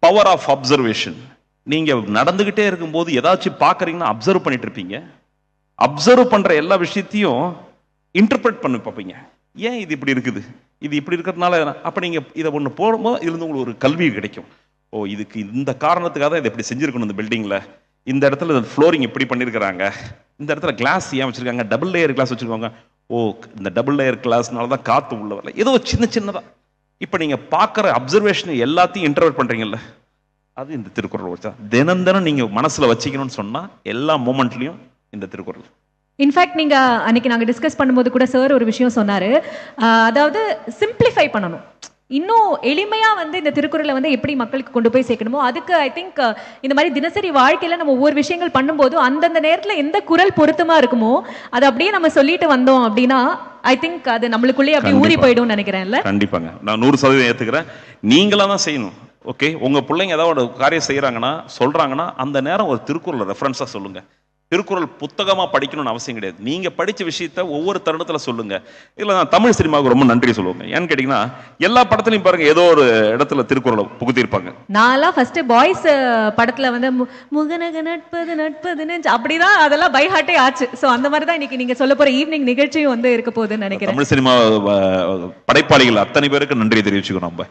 Power of observation. நீங்க நடந்துகிட்டே இருக்கும்போது ஏதாச்சும் பாக்குறீங்கன்னா அப்சர்வ் பண்ணிட்டு இருப்பீங்க. அப்சர்வ் பண்ற எல்லா விஷயத்தையும் இன்டர்பிரட் பண்ணி பார்ப்பீங்க. ஏன் இது இப்படி இருக்குது, இது இப்படி இருக்கிறதுனால, அப்ப நீங்க இதை ஒண்ணு போடும்போது இதுல இருந்து உங்களுக்கு ஒரு கல்வி கிடைக்கும். ஓ, இதுக்கு இந்த காரணத்துக்காக தான் இதை இப்படி செஞ்சிருக்கணும். இந்த பில்டிங்ல இந்த இடத்துல ஃப்ளோரிங் இப்படி பண்ணிருக்கிறாங்க, இந்த இடத்துல கிளாஸ் ஏன் வச்சிருக்காங்க, டபுள் லேயர் கிளாஸ் வச்சிருக்காங்க. ஓ, இந்த டபுள் லேயர் கிளாஸ்னால தான் காத்து உள்ள வரல. ஏதோ சின்ன சின்னதா இப்ப நீங்க பாக்குற அப்சர்வேஷன் எல்லாத்தையும் இன்டர்வெட் பண்றீங்கல்ல, அது இந்த திருக்குறள் வச்சா தினம் தினம் நீங்க மனசுல வச்சுக்கணும்னு சொன்னா எல்லா மூமெண்ட்லயும் இந்த திருக்குறள். இன்ஃபேக்ட் நீங்க அன்னைக்கு நாங்க டிஸ்கஸ் பண்ணும்போது கூட சார் ஒரு விஷயம் சொன்னாரு, அதாவது சிம்பிளிஃபை பண்ணணும், இன்னும் எளிமையா வந்து இந்த திருக்குறளை வந்து எப்படி மக்களுக்கு கொண்டு போய் சேர்க்கணுமோ அதுக்கு ஐ திங்க் இந்த மாதிரி தினசரி வாழ்க்கையில நம்ம ஒவ்வொரு விஷயங்கள் பண்ணும்போது அந்தந்த நேரத்துல எந்த குறள் பொருத்தமா இருக்குமோ அதை அப்படியே நம்ம சொல்லிட்டு வந்தோம் அப்படின்னா ஐ திங்க் அது நம்மளுக்குள்ளேயே அப்படியே ஊறி போயிடும் நினைக்கிறேன்ல. கண்டிப்பாங்க, நான் 100% ஏத்துக்கிறேன். நீங்களா தான் செய்யணும். ஓகே, உங்க பிள்ளைங்க ஏதாவது ஒரு காரியம் செய்யறாங்கன்னா சொல்றாங்கன்னா அந்த நேரம் ஒரு திருக்குறள் ரெஃபரன்ஸா சொல்லுங்க. திருக்குறள் புத்தகமா படிக்கணும்னு அவசியம் கிடையாது. நீங்க படிச்ச விஷயத்த ஒவ்வொரு தருணத்துல சொல்லுங்க. இல்ல நான் தமிழ் சினிமாவுக்கு ரொம்ப நன்றி சொல்லுவாங்க. ஏன்னு கேட்டீங்கன்னா எல்லா படத்துலயும் பாருங்க ஏதோ ஒரு இடத்துல திருக்குறளை புகுத்திருப்பாங்க. நான்லாம் ஃபர்ஸ்ட் பாய்ஸ் படத்துல வந்து முகநக நட்பது நட்பது அப்படிதான் அதெல்லாம் பை ஹார்ட்டே ஆச்சு. சோ அந்த மாதிரி தான் இன்னைக்கு நீங்க சொல்ல போற ஈவினிங் நிகழ்ச்சியும் வந்து இருக்க போகுதுன்னு நினைக்கிறேன். தமிழ் சினிமா படைப்பாளிகள் அத்தனை பேருக்கு நன்றி தெரிவிச்சுக்கணும் நம்ம.